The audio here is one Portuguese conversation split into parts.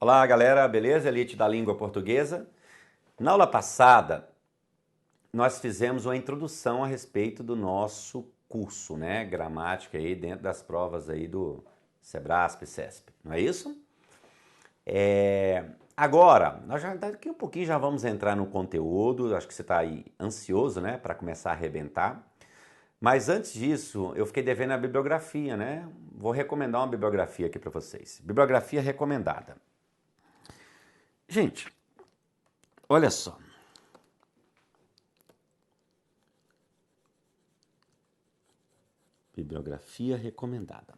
Olá, galera, beleza? Elite da língua portuguesa. Na aula passada, nós fizemos uma introdução a respeito do nosso curso, né? Gramática aí dentro das provas aí do Sebrasp e CESP, não é isso? Agora, nós já daqui um pouquinho já vamos entrar no conteúdo, acho que você está aí ansioso, né, para começar a arrebentar. Mas antes disso, eu fiquei devendo a bibliografia, né? Vou recomendar uma bibliografia aqui para vocês. Bibliografia recomendada. Gente, olha só. Bibliografia recomendada.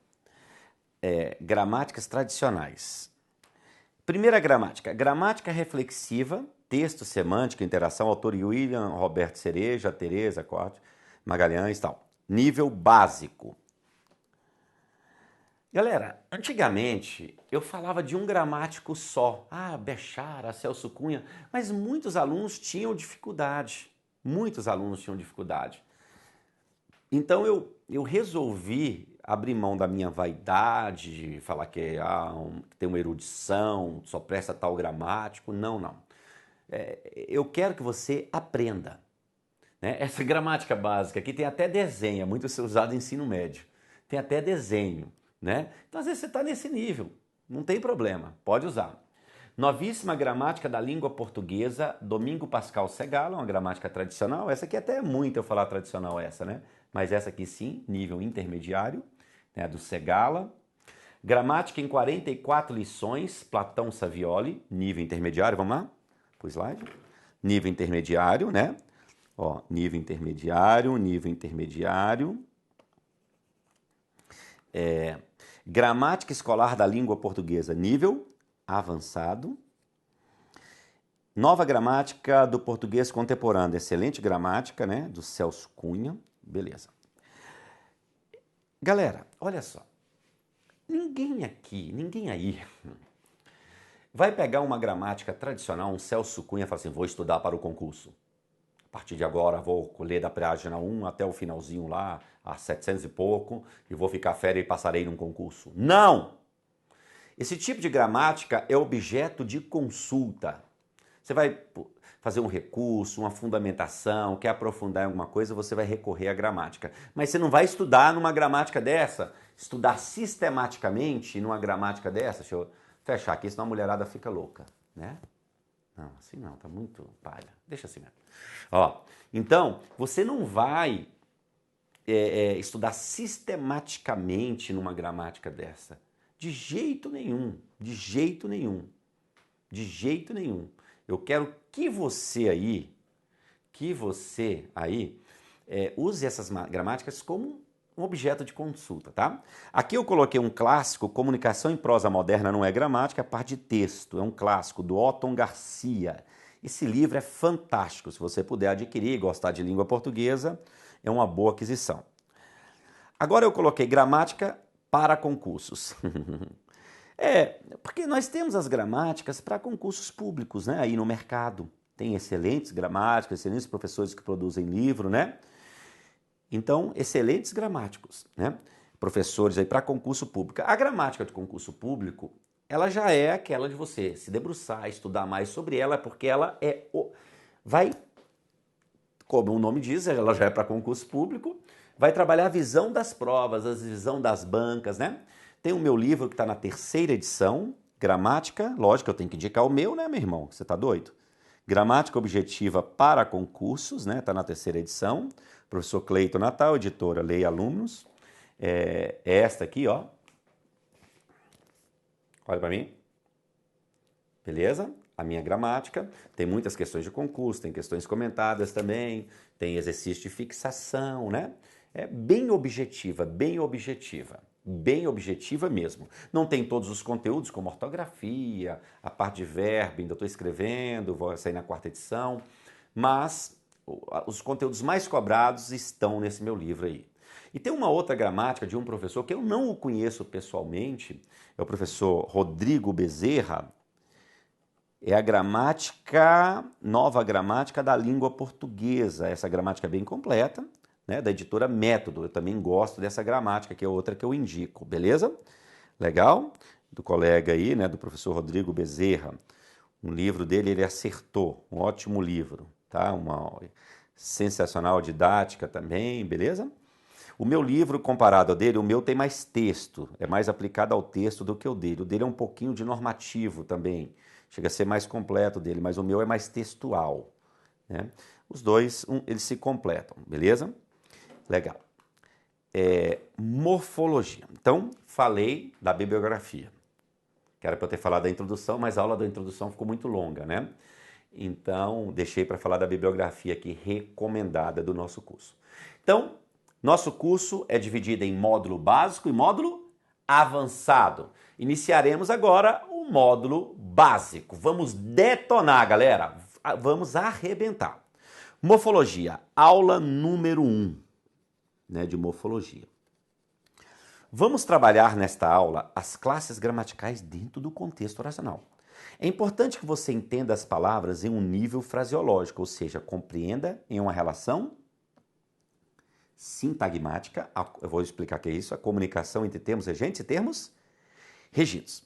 Gramáticas tradicionais. Primeira gramática. Gramática reflexiva, texto semântico, interação, autor William Roberto Cereja, Tereza Corte, Magalhães e tal. Nível básico. Galera, antigamente eu falava de um gramático só. Bechara, Celso Cunha, mas muitos alunos tinham dificuldade. Muitos alunos tinham dificuldade. Então eu resolvi abrir mão da minha vaidade, de falar que tem uma erudição, só presta tal gramático. Não. Eu quero que você aprenda. Né? Essa gramática básica aqui tem até desenho, é muito usado em ensino médio. Tem até desenho. Né? Então, às vezes, você está nesse nível, não tem problema, pode usar. Novíssima gramática da língua portuguesa, Domingo Pascal Segala, uma gramática tradicional. Essa aqui até é muito eu falar tradicional essa, né? Mas essa aqui sim, nível intermediário, né? Do Segala. Gramática em 44 lições, Platão Savioli, nível intermediário, vamos lá? Pro slide. Nível intermediário, né? Ó, nível intermediário. Gramática escolar da língua portuguesa, nível avançado. Nova gramática do português contemporâneo, excelente gramática, né? Do Celso Cunha, beleza. Galera, olha só. Ninguém aí vai pegar uma gramática tradicional, um Celso Cunha e falar assim, vou estudar para o concurso. A partir de agora vou ler da página 1 até o finalzinho lá, a 700 e pouco, e vou ficar férias e passarei num concurso. Não! Esse tipo de gramática é objeto de consulta. Você vai fazer um recurso, uma fundamentação, quer aprofundar em alguma coisa, você vai recorrer à gramática. Mas você não vai estudar numa gramática dessa, estudar sistematicamente numa gramática dessa. Deixa eu fechar aqui, senão a mulherada fica louca, né? Não, assim não, tá muito palha. Deixa assim mesmo. Ó, então, você não vai estudar sistematicamente numa gramática dessa. De jeito nenhum. Eu quero que você aí use essas gramáticas como um objeto de consulta, tá? Aqui eu coloquei um clássico, Comunicação em Prosa Moderna não é gramática, é parte de texto. É um clássico do Otton Garcia. Esse livro é fantástico. Se você puder adquirir e gostar de língua portuguesa, é uma boa aquisição. Agora eu coloquei gramática para concursos. Porque nós temos as gramáticas para concursos públicos, né? Aí no mercado. Tem excelentes gramáticas, excelentes professores que produzem livro, né? Então, excelentes gramáticos, né? Professores aí para concurso público. A gramática de concurso público, ela já é aquela de você se debruçar, estudar mais sobre ela, porque ela como o nome diz, ela já é para concurso público, vai trabalhar a visão das provas, a visão das bancas, né? Tem o meu livro que está na 3ª edição, Gramática, lógico, eu tenho que indicar o meu, né, meu irmão? Você tá doido? Gramática Objetiva para Concursos, né? Está na 3ª edição. Professor Cleiton Natal, editora Lei e Alunos. Esta aqui, ó. Olha para mim. Beleza? A minha gramática. Tem muitas questões de concurso, tem questões comentadas também, tem exercício de fixação, né? É bem objetiva mesmo. Não tem todos os conteúdos, como ortografia, a parte de verbo, ainda estou escrevendo, vou sair na 4ª edição, mas os conteúdos mais cobrados estão nesse meu livro aí. E tem uma outra gramática de um professor que eu não o conheço pessoalmente, é o professor Rodrigo Bezerra, é a nova gramática da língua portuguesa. Essa gramática é bem completa, né, da editora Método. Eu também gosto dessa gramática, que é outra que eu indico, beleza? Legal? do colega aí, né, do professor Rodrigo Bezerra. Um livro dele, ele acertou, um ótimo livro, tá? Uma sensacional didática também, beleza? O meu livro, comparado ao dele, o meu tem mais texto, é mais aplicado ao texto do que o dele. O dele é um pouquinho de normativo também, chega a ser mais completo dele, mas o meu é mais textual, né? Os dois, eles se completam, beleza? Legal. Morfologia. Então, falei da bibliografia, que era para eu ter falado da introdução, mas a aula da introdução ficou muito longa, né? Então, deixei para falar da bibliografia aqui recomendada do nosso curso. Então, nosso curso é dividido em módulo básico e módulo avançado. Iniciaremos agora o módulo básico. Vamos detonar, galera. Vamos arrebentar. Morfologia, aula número 1, né, de morfologia. Vamos trabalhar nesta aula as classes gramaticais dentro do contexto oracional. É importante que você entenda as palavras em um nível fraseológico, ou seja, compreenda em uma relação sintagmática. Eu vou explicar o que é isso, a comunicação entre termos regentes e termos regidos.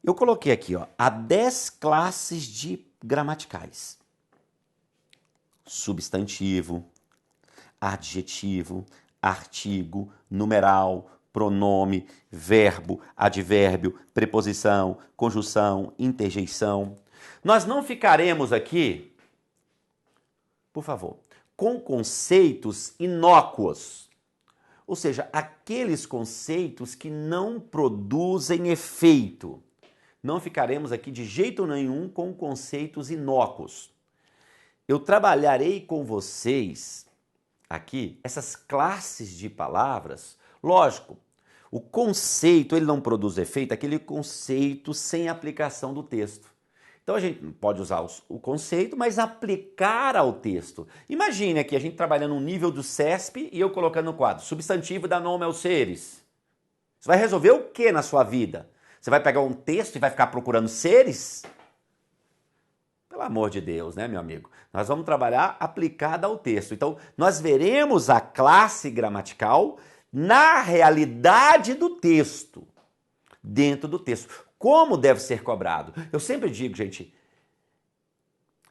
Eu coloquei aqui, ó, há 10 classes de gramaticais. Substantivo, adjetivo, artigo, numeral, pronome, verbo, advérbio, preposição, conjunção, interjeição. Nós não ficaremos aqui, por favor, com conceitos inócuos, ou seja, aqueles conceitos que não produzem efeito. Não ficaremos aqui de jeito nenhum com conceitos inócuos. Eu trabalharei com vocês aqui essas classes de palavras. Lógico, o conceito ele não produz efeito, aquele conceito sem aplicação do texto. Então a gente pode usar o conceito, mas aplicar ao texto. Imagine aqui a gente trabalhando no nível do CESP e eu colocando no quadro substantivo dá nome aos seres. Você vai resolver o que na sua vida? Você vai pegar um texto e vai ficar procurando seres? Pelo amor de Deus, né, meu amigo? Nós vamos trabalhar aplicada ao texto. Então, nós veremos a classe gramatical na realidade do texto, dentro do texto. Como deve ser cobrado? Eu sempre digo, gente,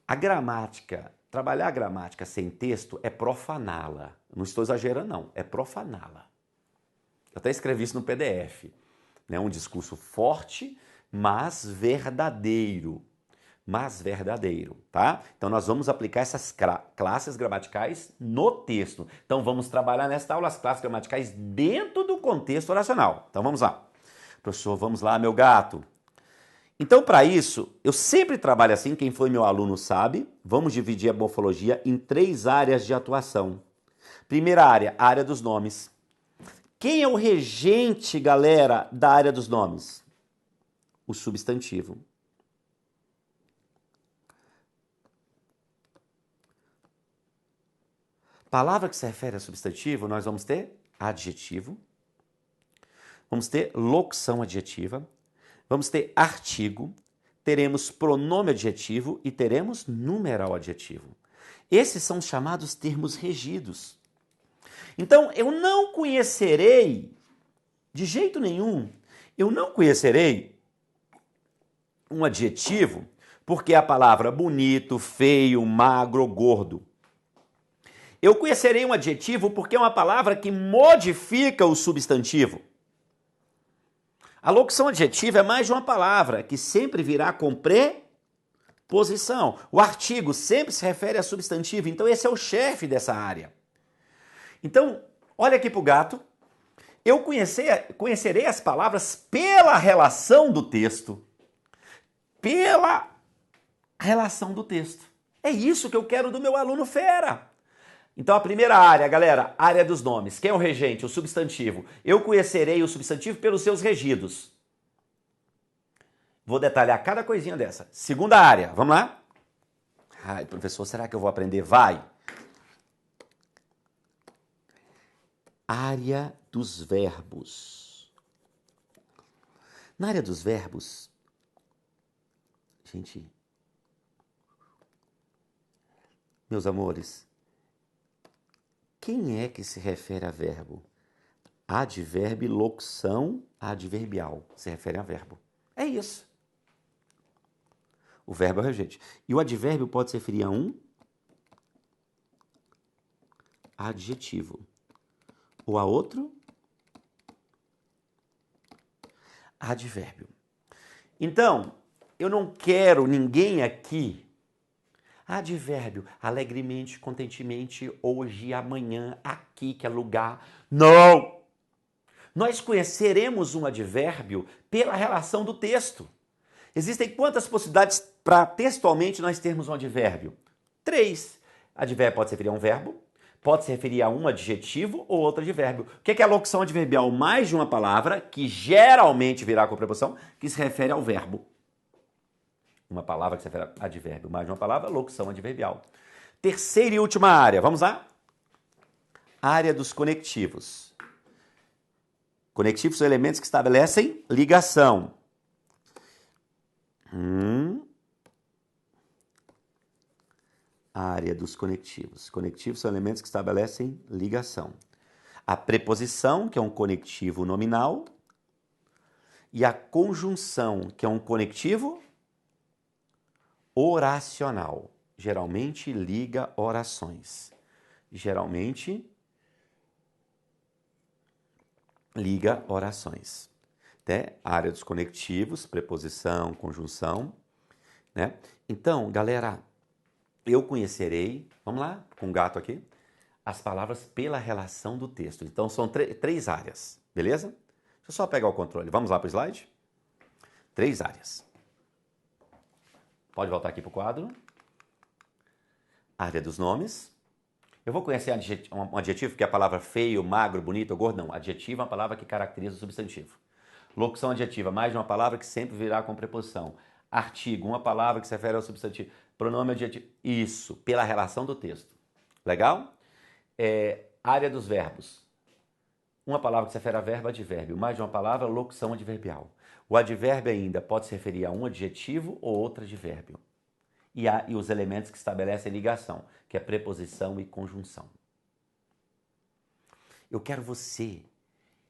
a gramática, trabalhar a gramática sem texto é profaná-la. Não estou exagerando, não. É profaná-la. Eu até escrevi isso no PDF. Né? Um discurso forte, mas verdadeiro. Tá? Então nós vamos aplicar essas classes gramaticais no texto. Então vamos trabalhar nesta aula as classes gramaticais dentro do contexto oracional. Então vamos lá. Professor, vamos lá, meu gato. Então para isso, eu sempre trabalho assim, quem foi meu aluno sabe, vamos dividir a morfologia em 3 áreas de atuação. Primeira área, a área dos nomes. Quem é o regente, galera, da área dos nomes? O substantivo. Palavra que se refere a substantivo, nós vamos ter adjetivo, vamos ter locução adjetiva, vamos ter artigo, teremos pronome adjetivo e teremos numeral adjetivo. Esses são os chamados termos regidos. Então, eu não conhecerei, de jeito nenhum, eu não conhecerei um adjetivo porque é a palavra bonito, feio, magro, gordo. Eu conhecerei um adjetivo porque é uma palavra que modifica o substantivo. A locução adjetiva é mais de uma palavra, que sempre virá com preposição. O artigo sempre se refere a substantivo, então esse é o chefe dessa área. Então, olha aqui para o gato. Eu conhecerei as palavras pela relação do texto. Pela relação do texto. É isso que eu quero do meu aluno fera. Então a primeira área, galera, área dos nomes. Quem é o regente? O substantivo. Eu conhecerei o substantivo pelos seus regidos. Vou detalhar cada coisinha dessa. Segunda área, vamos lá? Ai, professor, será que eu vou aprender? Vai! Área dos verbos. Na área dos verbos, gente, meus amores, quem é que se refere a verbo? Advérbio, locução adverbial. Se refere a verbo. É isso. O verbo é o regente. E o advérbio pode se referir a um adjetivo. Ou a outro advérbio. Então, eu não quero ninguém aqui. Advérbio, alegremente, contentemente, hoje, amanhã, aqui, que é lugar. Não! Nós conheceremos um advérbio pela relação do texto. Existem quantas possibilidades para textualmente nós termos um advérbio? 3. Advérbio pode se referir a um verbo, pode se referir a um adjetivo ou outro advérbio. O que é a locução adverbial? Mais de uma palavra, que geralmente virá com preposição, que se refere ao verbo. Uma palavra que se refere a advérbio, mais de uma palavra, locução adverbial. Terceira e última área, vamos lá? Área dos conectivos. Conectivos são elementos que estabelecem ligação. Área dos conectivos. Conectivos são elementos que estabelecem ligação. A preposição, que é um conectivo nominal, e a conjunção, que é um conectivo oracional. Geralmente liga orações. Geralmente liga orações. Né? Área dos conectivos, preposição, conjunção. Né? Então, galera, eu conhecerei, vamos lá, com o gato aqui, as palavras pela relação do texto. Então, são 3 áreas, beleza? Deixa eu só pegar o controle. Vamos lá para o slide? 3 áreas. Pode voltar aqui para o quadro. Área dos nomes. Eu vou conhecer um adjetivo, que é a palavra feio, magro, bonito ou gordo. Não, adjetivo é uma palavra que caracteriza o substantivo. Locução adjetiva, mais de uma palavra que sempre virá com preposição. Artigo, uma palavra que se refere ao substantivo. Pronome adjetivo. Isso, pela relação do texto. Legal? Área dos verbos. Uma palavra que se refere a verbo, advérbio. Mais de uma palavra, locução adverbial. O advérbio ainda pode se referir a um adjetivo ou outro advérbio. E os elementos que estabelecem ligação, que é preposição e conjunção. Eu quero você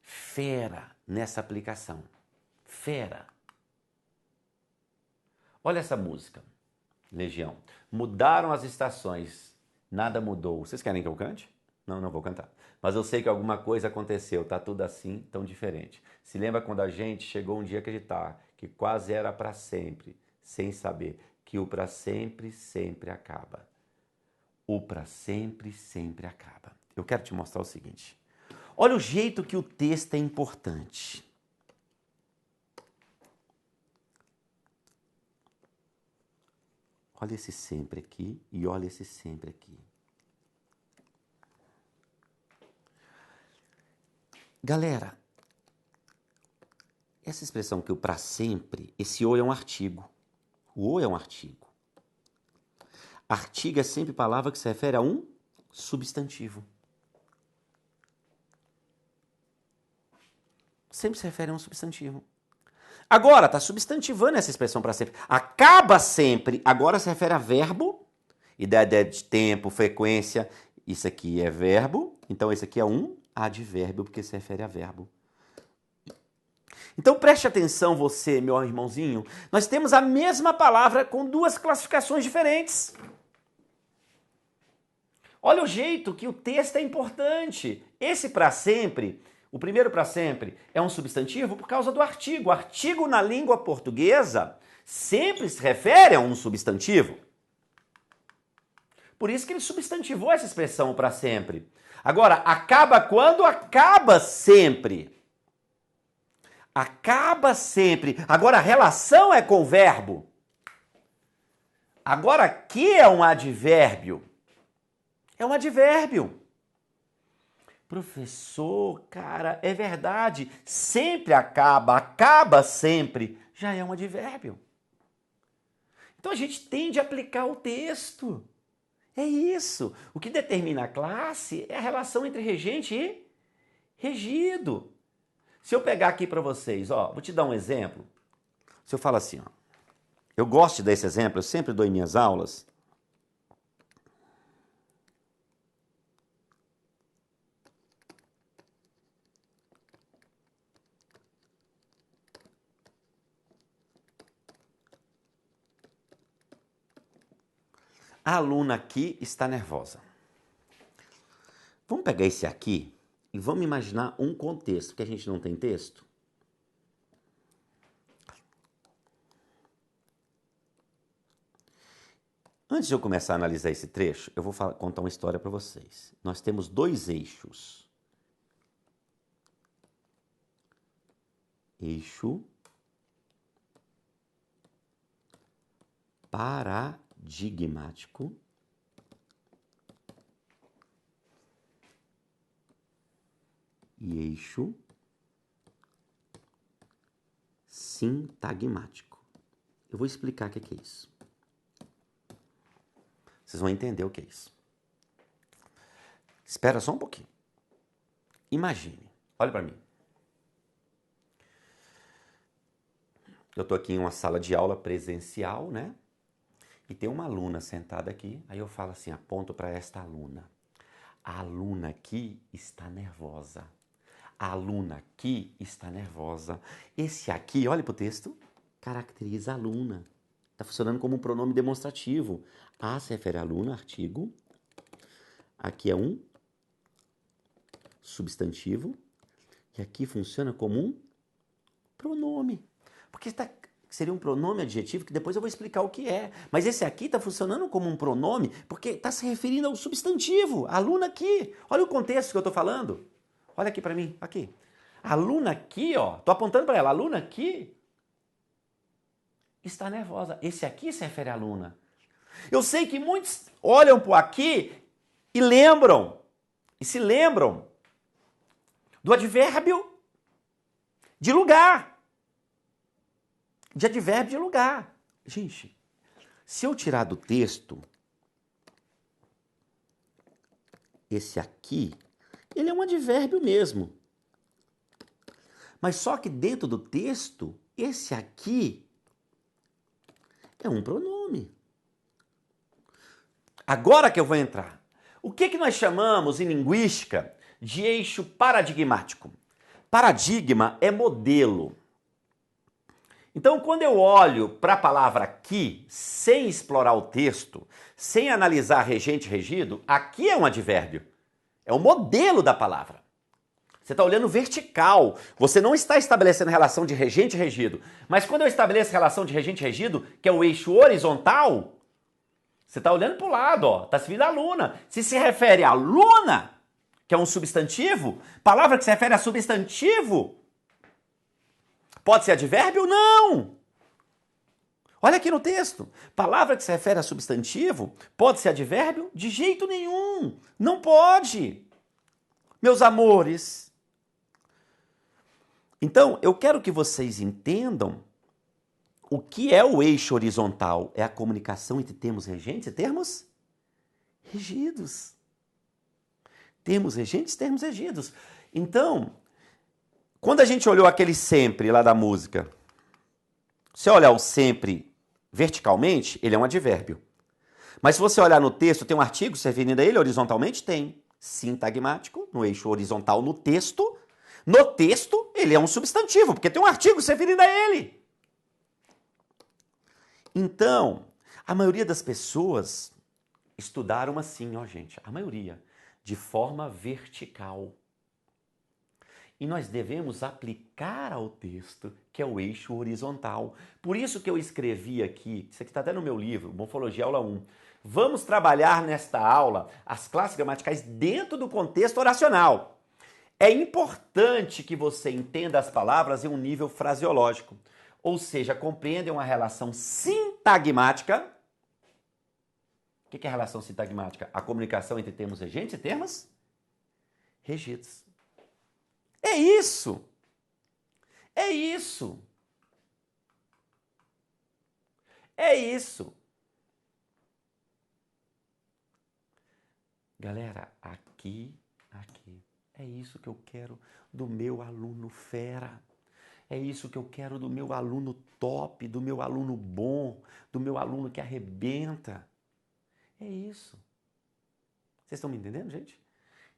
fera nessa aplicação. Fera. Olha essa música, Legião. Mudaram as estações, nada mudou. Vocês querem que eu cante? Não, não vou cantar. Mas eu sei que alguma coisa aconteceu, tá tudo assim, tão diferente. Se lembra quando a gente chegou um dia a acreditar que quase era para sempre, sem saber que o para sempre sempre acaba. O para sempre sempre acaba. Eu quero te mostrar o seguinte. Olha o jeito que o texto é importante. Olha esse sempre aqui e olha esse sempre aqui. Galera, essa expressão que o para sempre, esse o é um artigo. O é um artigo. Artigo é sempre palavra que se refere a um substantivo. Sempre se refere a um substantivo. Agora, está substantivando essa expressão para sempre. Acaba sempre, agora se refere a verbo, ideia de tempo, frequência. Isso aqui é verbo, então esse aqui é um advérbio, porque se refere a verbo. Então preste atenção você, meu irmãozinho. Nós temos a mesma palavra com 2 classificações diferentes. Olha o jeito que o texto é importante. Esse para sempre, o primeiro para sempre, é um substantivo por causa do artigo. O artigo na língua portuguesa sempre se refere a um substantivo. Por isso que ele substantivou essa expressão para sempre. Agora, acaba quando? Acaba sempre. Acaba sempre. Agora, a relação é com o verbo. Agora, aqui é um advérbio. É um advérbio. Professor, cara, é verdade. Sempre acaba sempre. Já é um advérbio. Então, a gente tem de aplicar o texto. É isso. O que determina a classe é a relação entre regente e regido. Se eu pegar aqui para vocês, ó, vou te dar um exemplo. Se eu falo assim, ó, eu gosto desse exemplo, eu sempre dou em minhas aulas. A aluna aqui está nervosa. Vamos pegar esse aqui e vamos imaginar um contexto, porque a gente não tem texto. Antes de eu começar a analisar esse trecho, eu vou contar uma história para vocês. Nós temos dois eixos. Eixo paradigmático e eixo sintagmático. Eu vou explicar o que é isso. Vocês vão entender o que é isso. Espera só um pouquinho. Imagine, olha para mim. Eu estou aqui em uma sala de aula presencial, né? E tem uma aluna sentada aqui. Aí eu falo assim, aponto para esta aluna. A aluna aqui está nervosa. A aluna aqui está nervosa. Esse aqui, olha para o texto, caracteriza a aluna. Está funcionando como um pronome demonstrativo. A se refere à aluna, artigo. Aqui é um substantivo. E aqui funciona como um pronome. Porque seria um pronome adjetivo que depois eu vou explicar o que é. Mas esse aqui está funcionando como um pronome porque está se referindo ao substantivo. A aluna aqui. Olha o contexto que eu estou falando. Olha aqui para mim. Aqui. A aluna aqui, ó. Estou apontando para ela. A aluna aqui está nervosa. Esse aqui se refere à aluna. Eu sei que muitos olham para aqui e lembram. E se lembram do advérbio de lugar. De advérbio de lugar. Gente, se eu tirar do texto esse aqui, ele é um advérbio mesmo. Mas só que dentro do texto, esse aqui é um pronome. Agora que eu vou entrar. O que nós chamamos em linguística de eixo paradigmático? Paradigma é modelo. Então, quando eu olho para a palavra aqui, sem explorar o texto, sem analisar regente e regido, aqui é um advérbio. É o modelo da palavra. Você está olhando vertical. Você não está estabelecendo relação de regente e regido. Mas quando eu estabeleço relação de regente e regido, que é o eixo horizontal, você está olhando para o lado, ó. Está se vendo a aluna. Se refere à aluna, que é um substantivo, palavra que se refere a substantivo, pode ser advérbio? Não! Olha aqui no texto. Palavra que se refere a substantivo pode ser advérbio? De jeito nenhum. Não pode. Meus amores. Então, eu quero que vocês entendam o que é o eixo horizontal. É a comunicação entre termos regentes e termos regidos. Termos regentes, termos regidos. Então, quando a gente olhou aquele sempre lá da música, se olhar o sempre verticalmente, ele é um advérbio. Mas se você olhar no texto, tem um artigo servindo a ele horizontalmente? Tem. Sintagmático, no eixo horizontal no texto. No texto, ele é um substantivo, porque tem um artigo servindo a ele. Então, a maioria das pessoas estudaram assim, ó gente, a maioria, de forma vertical. E nós devemos aplicar ao texto, que é o eixo horizontal. Por isso que eu escrevi aqui, isso aqui está até no meu livro, Morfologia Aula 1. Vamos trabalhar nesta aula as classes gramaticais dentro do contexto oracional. É importante que você entenda as palavras em um nível fraseológico, ou seja, compreenda uma relação sintagmática. O que é a relação sintagmática? A comunicação entre termos regentes e termos regidos. É isso. É isso. É isso. Galera, aqui. É isso que eu quero do meu aluno fera. É isso que eu quero do meu aluno top, do meu aluno bom, do meu aluno que arrebenta. É isso. Vocês estão me entendendo, gente?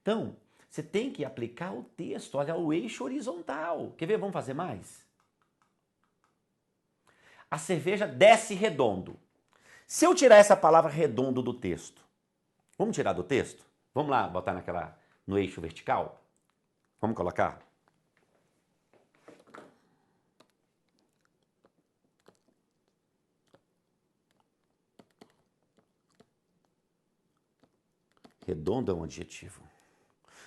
Então, você tem que aplicar o texto, olha, o eixo horizontal. Quer ver? Vamos fazer mais? A cerveja desce redondo. Se eu tirar essa palavra redondo do texto, vamos tirar do texto? Vamos lá, botar no eixo vertical? Vamos colocar? Redondo é um adjetivo.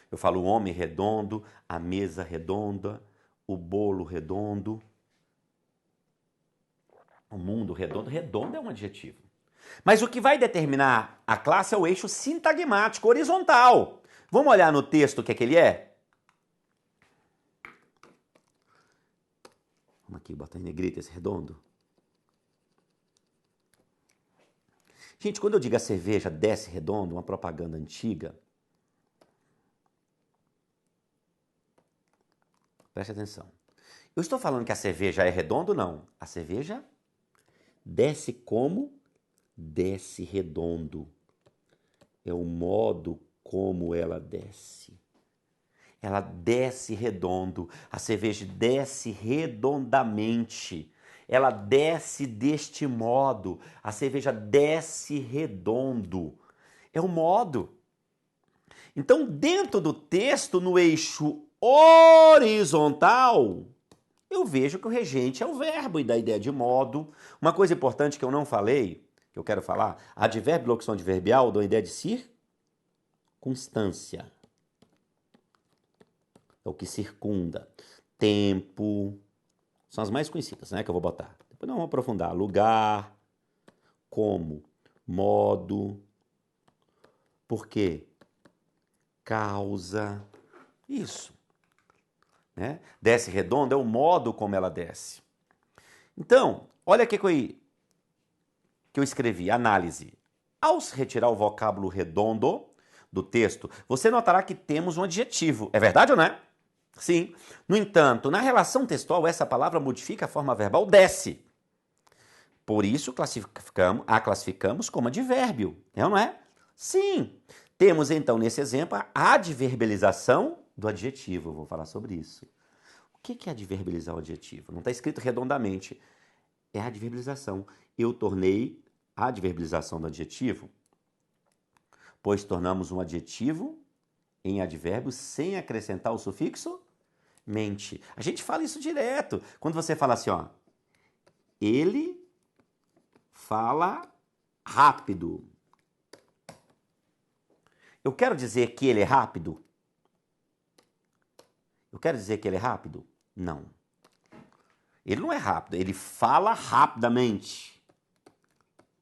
Eu falo o homem redondo, a mesa redonda, o bolo redondo, o mundo redondo. Redondo é um adjetivo. Mas o que vai determinar a classe é o eixo sintagmático horizontal. Vamos olhar no texto o que é que ele é? Vamos aqui botar em negrita esse redondo. Gente, quando eu digo a cerveja desce redondo, uma propaganda antiga, preste atenção. Eu estou falando que a cerveja é redonda ou não? A cerveja desce como? Desce redondo. É o modo como ela desce. Ela desce redondo. A cerveja desce redondamente. Ela desce deste modo. A cerveja desce redondo. É o modo. Então, dentro do texto, no eixo horizontal, eu vejo que o regente é o verbo e da ideia de modo. Uma coisa importante que eu não falei, que eu quero falar, advérbio e locução adverbial dão a ideia de circunstância. É o que circunda. Tempo, são as mais conhecidas, né, que eu vou botar. Depois nós vamos aprofundar. Lugar, como, modo, por quê? Causa, isso. Né? Desce redonda é o modo como ela desce. Então, olha o que eu escrevi, análise. Ao retirar o vocábulo redondo do texto, você notará que temos um adjetivo. É verdade ou não é? Sim. No entanto, na relação textual, essa palavra modifica a forma verbal desce. Por isso, a classificamos como advérbio. É ou não é? Sim. Temos, então, nesse exemplo, a adverbialização do adjetivo. Eu vou falar sobre isso. O que é adverbializar o adjetivo? Não está escrito redondamente. É a adverbialização. Eu tornei a adverbialização do adjetivo, pois tornamos um adjetivo em advérbio sem acrescentar o sufixo mente. A gente fala isso direto. Quando você fala assim, ó, ele fala rápido. Eu quero dizer que ele é rápido? Eu quero dizer que ele é rápido? Não. Ele não é rápido, ele fala rapidamente.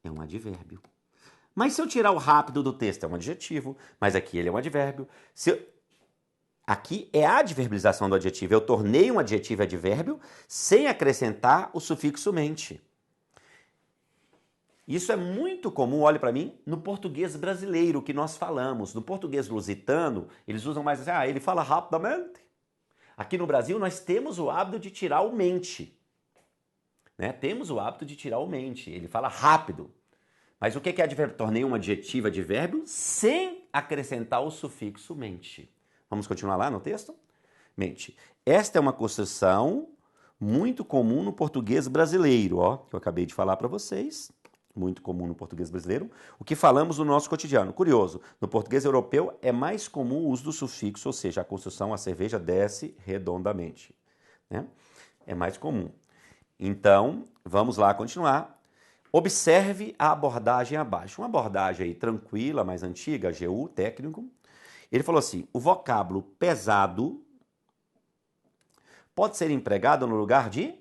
É um advérbio. Mas se eu tirar o rápido do texto, é um adjetivo, mas aqui ele é um advérbio. Aqui é a adverbialização do adjetivo. Eu tornei um adjetivo advérbio sem acrescentar o sufixo mente. Isso é muito comum, olhe para mim, no português brasileiro que nós falamos. No português lusitano, eles usam mais assim, ele fala rapidamente. Aqui no Brasil, nós temos o hábito de tirar o mente. Né? Temos o hábito de tirar o mente. Ele fala rápido. Mas o que é advérbio? Tornei um adjetivo advérbio sem acrescentar o sufixo mente. Vamos continuar lá no texto? Mente. Esta é uma construção muito comum no português brasileiro, ó, que eu acabei de falar para vocês. Muito comum no português brasileiro. O que falamos no nosso cotidiano. Curioso, no português europeu é mais comum o uso do sufixo, ou seja, a construção, a cerveja desce redondamente. Né? É mais comum. Então, vamos lá continuar. Observe a abordagem abaixo. Uma abordagem aí tranquila, mais antiga, AGU, técnico. Ele falou assim, o vocábulo pesado pode ser empregado no lugar de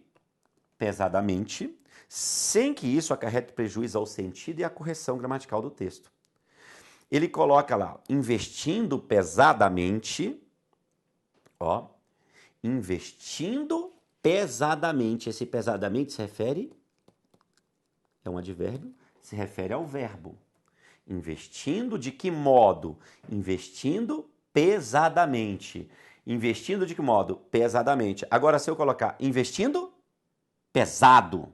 pesadamente, sem que isso acarrete prejuízo ao sentido e à correção gramatical do texto. Ele coloca lá, investindo pesadamente, ó, investindo pesadamente. Esse pesadamente se refere, é um advérbio, se refere ao verbo. Investindo de que modo? Investindo pesadamente. Investindo de que modo? Pesadamente. Agora, se eu colocar investindo pesado,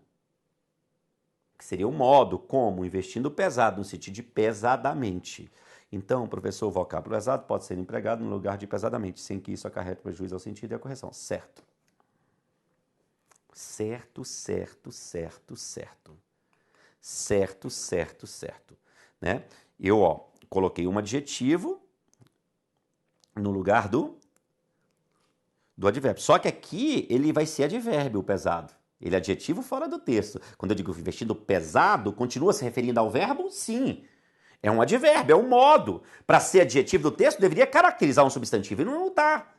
que seria o modo como investindo pesado, no sentido de pesadamente. Então, professor, o vocábulo pesado pode ser empregado no lugar de pesadamente, sem que isso acarrete prejuízo ao sentido e à correção. Certo. Certo, certo, certo, certo. Certo, certo, certo. Né? Eu, ó, coloquei um adjetivo no lugar do advérbio. Só que aqui ele vai ser advérbio, o pesado. Ele é adjetivo fora do texto. Quando eu digo vestido pesado, continua se referindo ao verbo? Sim. É um advérbio, é um modo. Para ser adjetivo do texto, deveria caracterizar um substantivo e não está.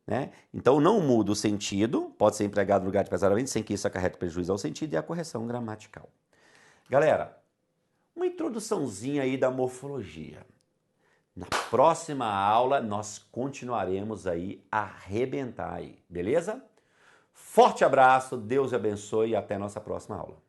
Né? Então não muda o sentido, pode ser empregado no lugar de pesadamente, sem que isso acarrete prejuízo ao sentido e à correção gramatical. Galera, uma introduçãozinha aí da morfologia. Na próxima aula nós continuaremos aí a arrebentar aí, beleza? Forte abraço, Deus abençoe e até a nossa próxima aula.